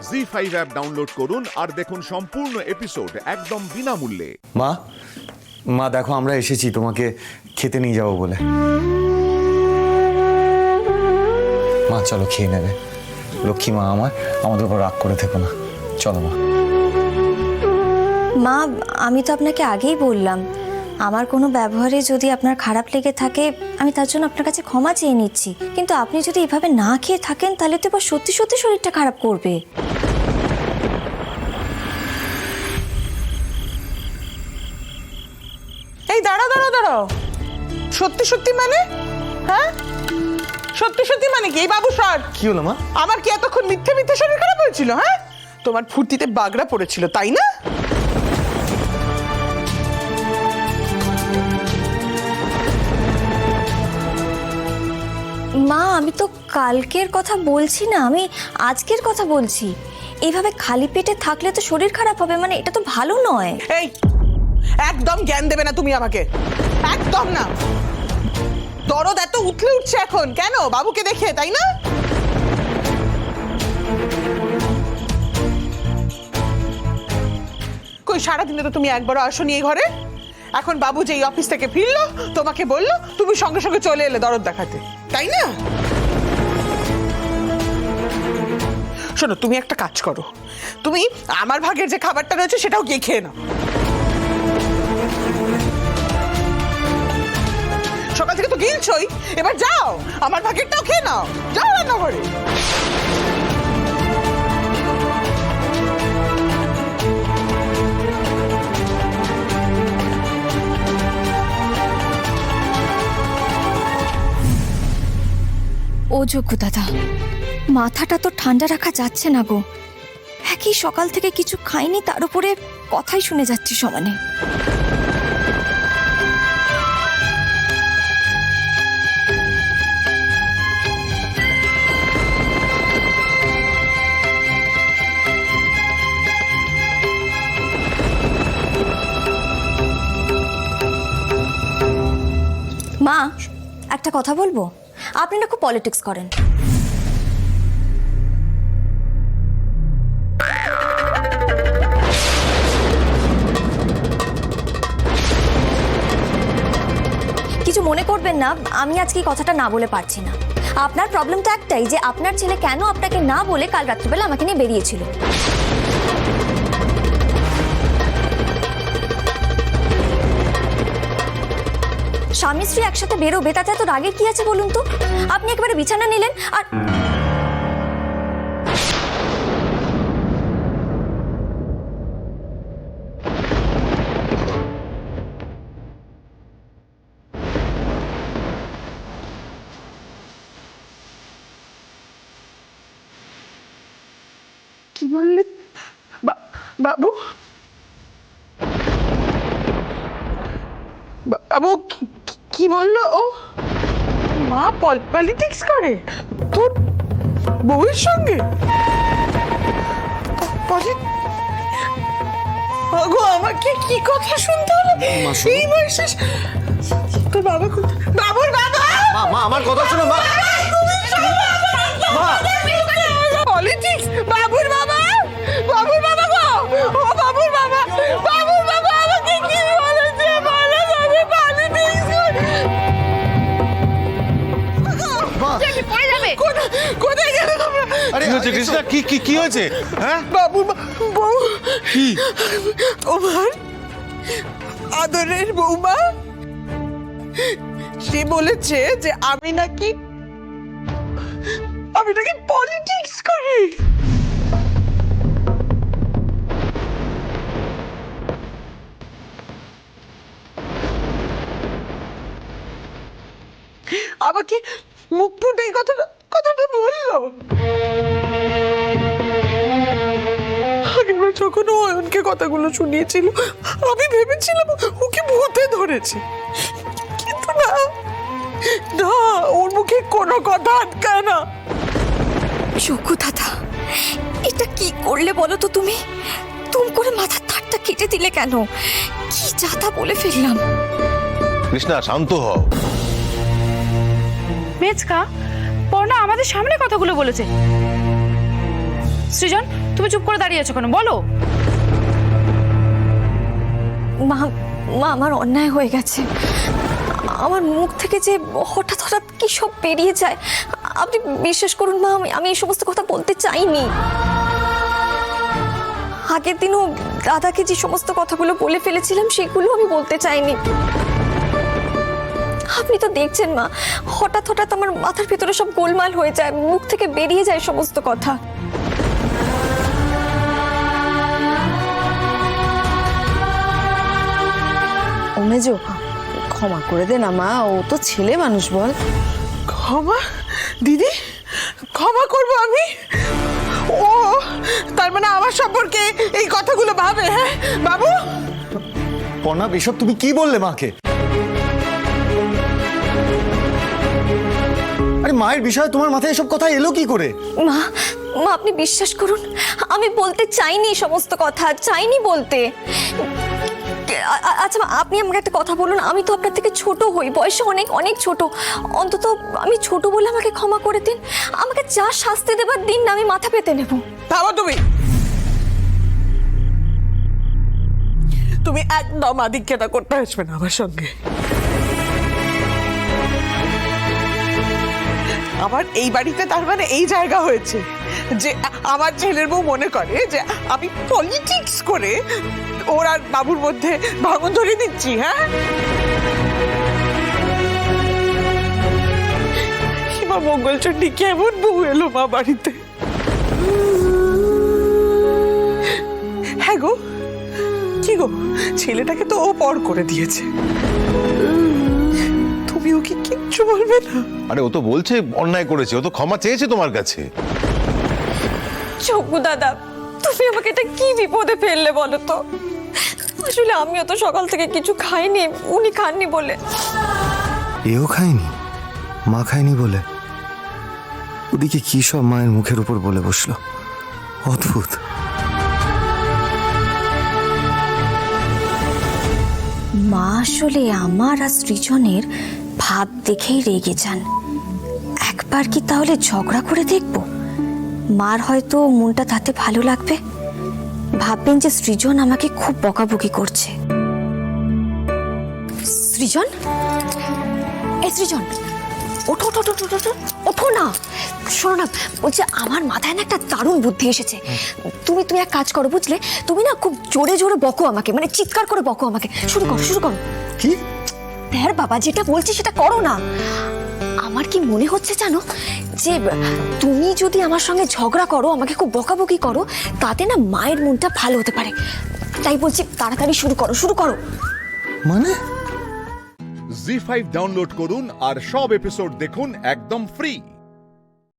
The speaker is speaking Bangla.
জি5 অ্যাপ ডাউনলোড করুন আর দেখুন সম্পূর্ণ এপিসোড একদম বিনামূল্যে। মা মা দেখো আমরা এসেছি তোমাকে খেতে নিয়ে যাবো বলে। মা চলো খেয়ে নেবে। লক্ষ্মী মা আমাদের উপর রাগ করে থেকো না, চলো মা। মা আমি তো আপনাকে আগেই বললাম, আমার কোনো ব্যবহারে যদি আপনার খারাপ লেগে থাকে আমি তার জন্য আপনার কাছে ক্ষমা চেয়ে নিচ্ছি, কিন্তু আপনি যদি এভাবে না খেয়ে থাকেন তাহলে তো এবার সত্যি সত্যি শরীরটা খারাপ করবে। এই দাঁড়াও, সত্যি সত্যি মানে? হ্যাঁ, সত্যি সত্যি মানে কি? এই বাবু সর। কি হলো মা? আমার কি এতক্ষণ মিথ্যে মিথ্যে শরীর খারাপ হয়েছিল? হ্যাঁ, তোমার ফুর্তিতে বাগড়া পড়েছিল তাই না? মা আমি তো কালকের কথা বলছি না, আমি আজকের কথা বলছি। এইভাবে খালি পেটে থাকলে তো শরীর খারাপ হবে, মানে এটা তো ভালো নয়। এই একদম জ্ঞান দেবে না তুমি আমাকে, একদম না। দরদ এত উঠলে উঠছে এখন কেন? বাবুকে দেখে তাই না? কই সারাদিনে তো তুমি একবারও আসোনি এই ঘরে। এখন বাবু যেই অফিস থেকে ফিরলো তোমাকে বললো, তুমি সঙ্গে সঙ্গে চলে এলে দরদ দেখাতে, তাই না? শোনো, তুমি একটা কাজ করো, তুমি আমার ভাগের যে খাবারটা রয়েছে সেটাও গিয়ে খেয়ে নাও। সকাল থেকে তো গিলছই, এবার যাও আমার ভাগেরটাও খেয়ে নাও, যাও রান্নাঘরে। ও যোগ্য দাদা, মাথাটা তো ঠান্ডা রাখা যাচ্ছে না গো। একই সকাল থেকে কিছু খাইনি, তার উপরে কথাই শুনে যাচ্ছি সমানে। মা একটা কথা বলবো, আপনি না খুব পলিটিক্স করেন। কিছু মনে করবেন না, আমি আজকে এই কথাটা না বলে পারছি না। আপনার প্রবলেম তো একটাই, যে আপনার ছেলে কেন আপনাকে না বলে কাল রাত্রিবেলা আমাকে নিয়ে বেরিয়েছিল। স্বামী স্ত্রী একসাথে বেরোবে, তাতে এত রাগের কি আছে বলুন তো? আপনি একেবারে বিছানা নিলেন আর কি বললে বাবু? বাবু কি বললো ও? মা পলিটিক্স করে তোর বউয়ের সঙ্গে? গো আমাকে কি কথা শুনতে হলো এই বয়সে? তোর বাবা কোথায়? বাবুর বাবা! মা আমার কথা শোনো মা। পলিটিক্স! বাবুর বাবা! বাবুর বাবা গো! ও বাবুর বাবা! বাবুর বাবা আমাকে কি বলেছে? বলো আমি পলিটিক্স কোথায় গেলে তোমরা? আরে কি হয়েছে কৃষ্ণা? কি হয়েছে? হ্যাঁ বাবু বউ কি? তোমার আদরের বৌমা সে বলেছে যে আমি নাকি পলিটিক্স করি। আমাকে মুখ ফুটে এই কথাটা বললো। আগেরবার যখন ও অয়নকে কথাগুলো শুনিয়েছিল আমি ভেবেছিলাম ওকে ভূতে ধরেছে, কিন্তু না না, ওর মুখে কোনো কথা আটকায় না। যোগ্য দাদা, এটা কি করলে বলো তো তুমি? তুম করে মাথার তারটা কেটে দিলে কেন? কি যাতা বলে ফেললাম। কৃষ্ণা শান্ত হও। মেচকা পর্ণা আমাদের সামনে কথাগুলো বলেছে। সৃজন, তুমি চুপ করে দাঁড়িয়ে আছো কেন? বলো। মা মা আমার অন্যায় হয়ে গেছে। আমার মুখ থেকে যে হঠাৎ হঠাৎ কি সব বেরিয়ে যায়, আপনি বিশ্বাস করুন মা, আমি এই সমস্ত কথা বলতে চাইনি। আগের দিনও দাদাকে যে সমস্ত কথাগুলো বলে ফেলেছিলাম সেগুলো আমি বলতে চাইনি। আপনি তো দেখছেন মা, হঠাৎ হঠাৎ আমার মাথার ভিতরে সব গোলমাল হয়ে যায়, মুখ থেকে বেরিয়ে যায় সমস্ত কথা। ও মেজো, ক্ষমা করে দে না মা, ও তো ছেলে মানুষ, বল। ক্ষমা? দিদি, ক্ষমা করবো আমি? ও তার মানে আমার সম্পর্কে এই কথাগুলো ভাবে? হ্যাঁ বাবু? প্রণব, এসব তুমি কি বললে মাকে? আরে মায়ের বিষয়ে তোমার মাথায় এসব কথা এলো কি করে? মা মা আপনি বিশ্বাস করুন, আমি বলতে চাইনি এই সমস্ত কথা, চাইনি বলতে। আচ্ছা মা, আপনি আমাকে একটা কথা বলুন, আমি তো আপনার থেকে ছোট হই, বয়সে অনেক অনেক ছোট। অন্তত আমি ছোট বলে আমাকে ক্ষমা করে দিন, আমাকে যা শাস্তি দেবার দিন না, আমি মাথা পেতে নেব। ভাবো তুমি একদম আদিক্ষেতা করতে আসবে না আমার সঙ্গে। আমার এই বাড়িতে তার মানে এই জায়গা হয়েছে যে আমার ছেলের বউ মনে করে যে আমি পলিটিক্স করে ওর আর বাবুর মধ্যে ভাঙন ধরে দিচ্ছি। হ্যাঁ, মা মঙ্গলচণ্ডী কেমন বউ এলো মা বাড়িতে। হ্যাঁ গো, কি গো, ছেলেটাকে তো ও পর করে দিয়েছে, তুমি ওকে কিচ্ছু বলবে না? আরে ও তো বলছে অন্যায় করেছে, ও তো ক্ষমা চেয়েছে তোমার কাছে। চকু দাদা, তুমি আমাকে এটা কি বিপদে ফেললে বলো তো? আসলে আমিও তো সকাল থেকে কিছু খাইনি, উনি খাননি বলে। এও খায়নি, মা খায়নি বলে? ওদিকে কি সব মায়ের মুখের উপর বলে বসলো, অদ্ভুত। মা আসলে আমার আর সৃজনের ভাব দেখেই রেগে যান। একবার কি তাহলে ঝগড়া করে দেখব? মার হয়তো মনটা তাতে ভালো লাগবে, ভাববেন যে সৃজন আমাকে খুব বকাবকি করছে। সৃজন, এই সৃজন, ওঠো ওঠো ওঠো ওঠো ওঠো, ওঠো না। শোনো না, বলছে আমার মাথায় না একটা দারুণ বুদ্ধি এসেছে। তুমি এক কাজ করো বুঝলে, তুমি না খুব জোরে জোরে বকো আমাকে, মানে চিৎকার করে বকো আমাকে। শুরু করো শুরু করো। কি? হ্যাঁ বাবা, যেটা বলছি সেটা করো না। আমার কি মনে হচ্ছে জানো, যে তুমি যদি আমার সঙ্গে ঝগড়া করো, আমাকে খুব বকাবকি করো, তাতে না মায়ের মনটা ভালো হতে পারে। তাই বলছি তাড়াতাড়ি শুরু করো, শুরু করো। মানে? জি5 ডাউনলোড করুন আর সব এপিসোড দেখুন একদম ফ্রি।